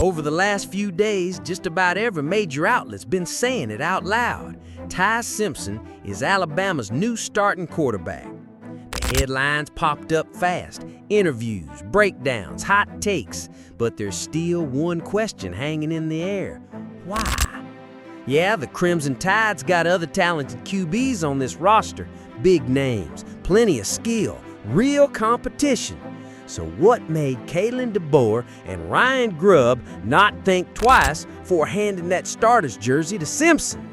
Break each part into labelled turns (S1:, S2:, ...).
S1: Over the last few days, just about every major outlet's been saying it out loud. Ty Simpson is Alabama's new starting quarterback. The headlines popped up fast. Interviews, breakdowns, hot takes. But there's still one question hanging in the air. Why? Yeah, the Crimson Tide's got other talented QBs on this roster. Big names, plenty of skill, real competition. So what made Grubb DeBoer and Ryan Grubb not think twice before handing that starter's jersey to Simpson?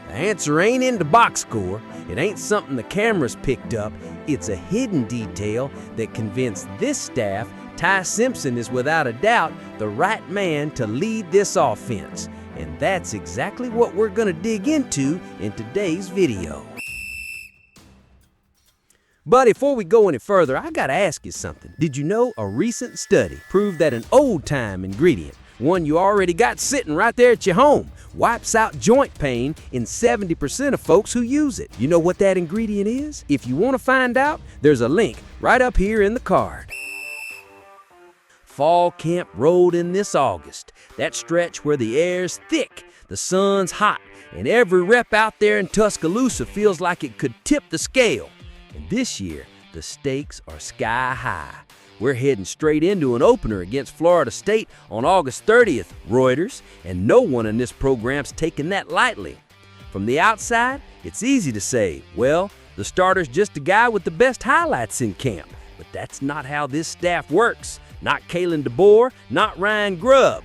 S1: The answer ain't in the box score. It ain't something the cameras picked up. It's a hidden detail that convinced this staff Ty Simpson is without a doubt the right man to lead this offense. And that's exactly what we're going to dig into in today's video. But before we go any further, I gotta ask you something. Did you know a recent study proved that an old-time ingredient, one you already got sitting right there at your home, wipes out joint pain in 70% of folks who use it? You know what that ingredient is? If you want to find out, there's a link right up here in the card. Fall camp rolled in this August, that stretch where the air's thick, the sun's hot, and every rep out there in Tuscaloosa feels like it could tip the scale. And this year, the stakes are sky high. We're heading straight into an opener against Florida State on August 30th, Reuters, and no one in this program's taking that lightly. From the outside, it's easy to say, well, the starter's just a guy with the best highlights in camp. But that's not how this staff works. Not Grubb DeBoer, not Ryan Grubb.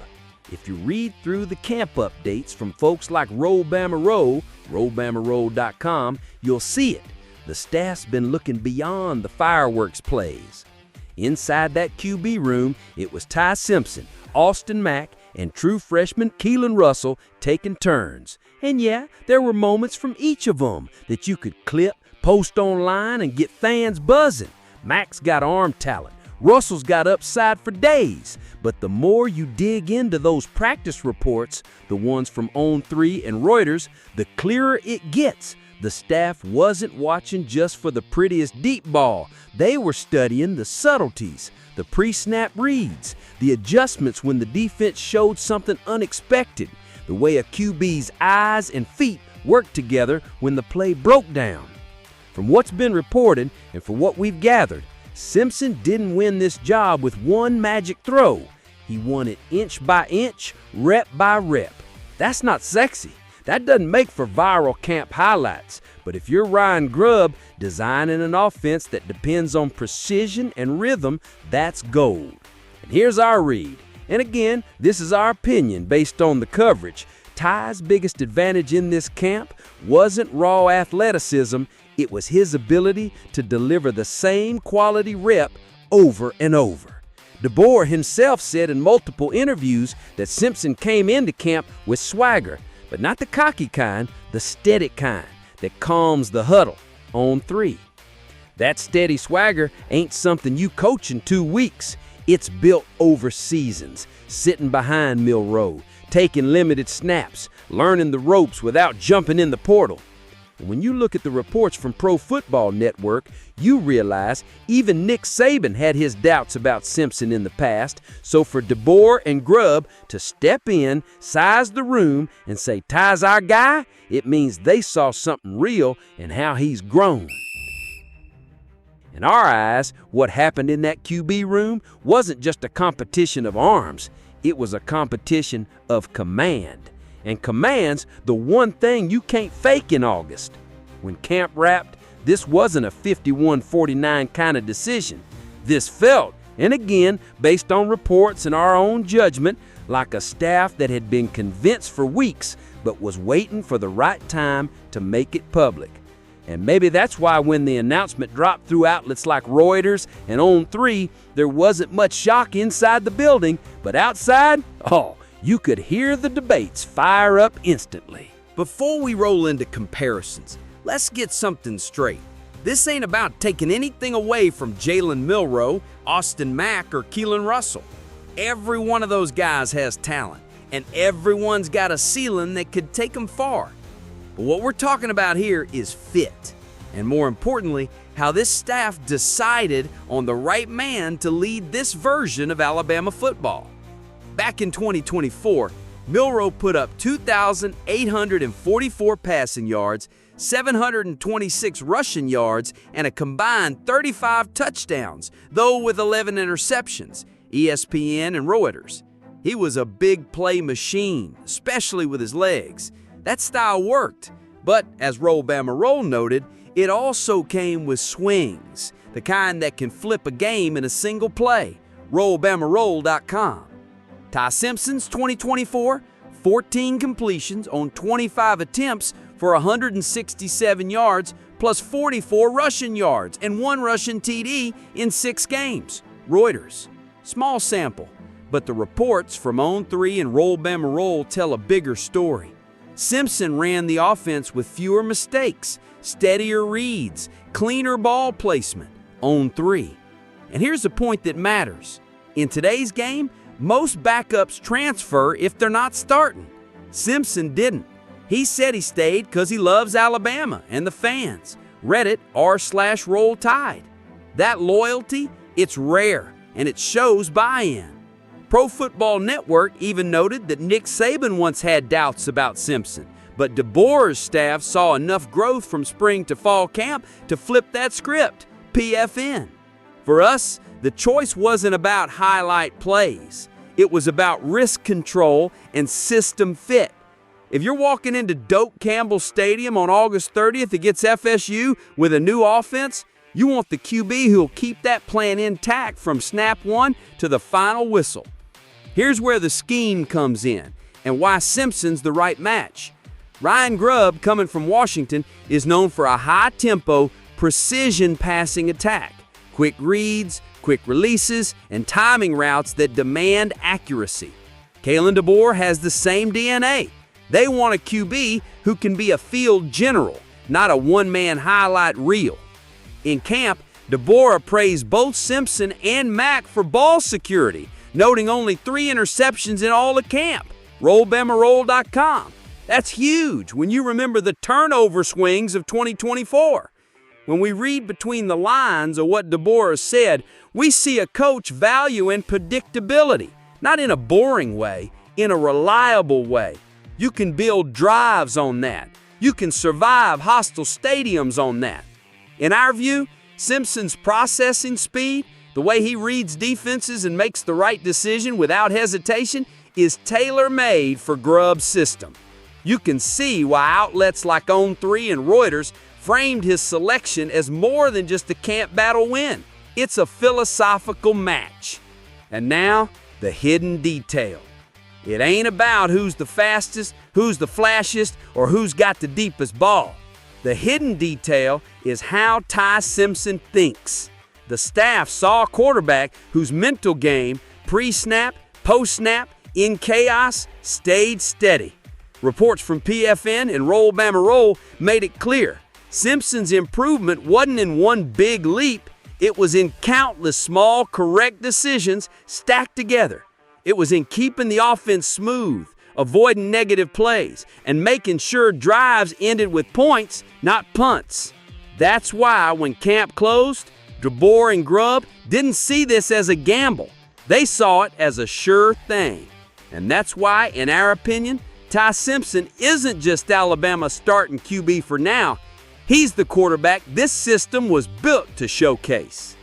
S1: If you read through the camp updates from folks like rollbamaroll.com, you'll see it. The staff's been looking beyond the fireworks plays. Inside that QB room, it was Ty Simpson, Austin Mack, and true freshman Keelan Russell taking turns. And yeah, there were moments from each of them that you could clip, post online, and get fans buzzing. Mack's got arm talent. Russell's got upside for days. But the more you dig into those practice reports, the ones from On3 and Reuters, the clearer it gets. The staff wasn't watching just for the prettiest deep ball. They were studying the subtleties, the pre-snap reads, the adjustments when the defense showed something unexpected, the way a QB's eyes and feet worked together when the play broke down. From what's been reported and from what we've gathered, Simpson didn't win this job with one magic throw. He won it inch by inch, rep by rep. That's not sexy. That doesn't make for viral camp highlights, but if you're Ryan Grubb designing an offense that depends on precision and rhythm, that's gold. And here's our read. And again, this is our opinion based on the coverage. Ty's biggest advantage in this camp wasn't raw athleticism, it was his ability to deliver the same quality rep over and over. DeBoer himself said in multiple interviews that Simpson came into camp with swagger, but not the cocky kind, the steady kind that calms the huddle. On3. That steady swagger ain't something you coach in 2 weeks. It's built over seasons, sitting behind Milroe, taking limited snaps, learning the ropes without jumping in the portal. And when you look at the reports from Pro Football Network, you realize even Nick Saban had his doubts about Simpson in the past. So for DeBoer and Grubb to step in, size the room, and say Ty's our guy, it means they saw something real in how he's grown. In our eyes, what happened in that QB room wasn't just a competition of arms. It was a competition of command. And command's the one thing you can't fake in August. When camp wrapped, this wasn't a 51-49 kind of decision. This felt, and again, based on reports and our own judgment, like a staff that had been convinced for weeks but was waiting for the right time to make it public. And maybe that's why when the announcement dropped through outlets like Reuters and On3, there wasn't much shock inside the building, but outside, you could hear the debates fire up instantly.
S2: Before we roll into comparisons, let's get something straight. This ain't about taking anything away from Jalen Milroe, Austin Mack, or Keelan Russell. Every one of those guys has talent, and everyone's got a ceiling that could take them far. But what we're talking about here is fit, and more importantly, how this staff decided on the right man to lead this version of Alabama football. Back in 2024, Milroe put up 2,844 passing yards, 726 rushing yards, and a combined 35 touchdowns, though with 11 interceptions, ESPN and Reuters. He was a big play machine, especially with his legs. That style worked, but as Roll Bama Roll noted, it also came with swings, the kind that can flip a game in a single play. RollBamaRoll.com. Ty Simpson's 2024, 14 completions on 25 attempts for 167 yards, plus 44 rushing yards and 1 rushing TD in 6 games. Reuters. Small sample, but the reports from On3 and Roll Bama Roll tell a bigger story. Simpson ran the offense with fewer mistakes, steadier reads, cleaner ball placement. On3. And here's the point that matters. In today's game, most backups transfer if they're not starting. Simpson didn't. He said he stayed because he loves Alabama and the fans. Reddit r/Roll Tide. That loyalty, it's rare, and it shows buy-in. Pro Football Network even noted that Nick Saban once had doubts about Simpson, but DeBoer's staff saw enough growth from spring to fall camp to flip that script. PFN. For us, the choice wasn't about highlight plays. It was about risk control and system fit. If you're walking into Doak Campbell Stadium on August 30th against FSU with a new offense, you want the QB who'll keep that plan intact from snap one to the final whistle. Here's where the scheme comes in and why Simpson's the right match. Ryan Grubb, coming from Washington, is known for a high-tempo, precision passing attack. Quick reads, quick releases, and timing routes that demand accuracy. Grubb and DeBoer has the same DNA. They want a QB who can be a field general, not a one-man highlight reel. In camp, DeBoer praised both Simpson and Mack for ball security, noting only 3 interceptions in all of camp. RollBamaRoll.com. That's huge when you remember the turnover swings of 2024. When we read between the lines of what DeBoer said, we see a coach valuing predictability, not in a boring way, in a reliable way. You can build drives on that. You can survive hostile stadiums on that. In our view, Simpson's processing speed, the way he reads defenses and makes the right decision without hesitation, is tailor-made for Grubb's system. You can see why outlets like On3 and Reuters framed his selection as more than just a camp battle win. It's a philosophical match. And now, the hidden detail. It ain't about who's the fastest, who's the flashiest, or who's got the deepest ball. The hidden detail is how Ty Simpson thinks. The staff saw a quarterback whose mental game, pre-snap, post-snap, in chaos, stayed steady. Reports from PFN and Roll Bama Roll made it clear. Simpson's improvement wasn't in one big leap. It was in countless small, correct decisions stacked together. It was in keeping the offense smooth, avoiding negative plays, and making sure drives ended with points, not punts. That's why when camp closed, DeBoer and Grubb didn't see this as a gamble. They saw it as a sure thing. And that's why, in our opinion, Ty Simpson isn't just Alabama's starting QB for now. He's the quarterback this system was built to showcase.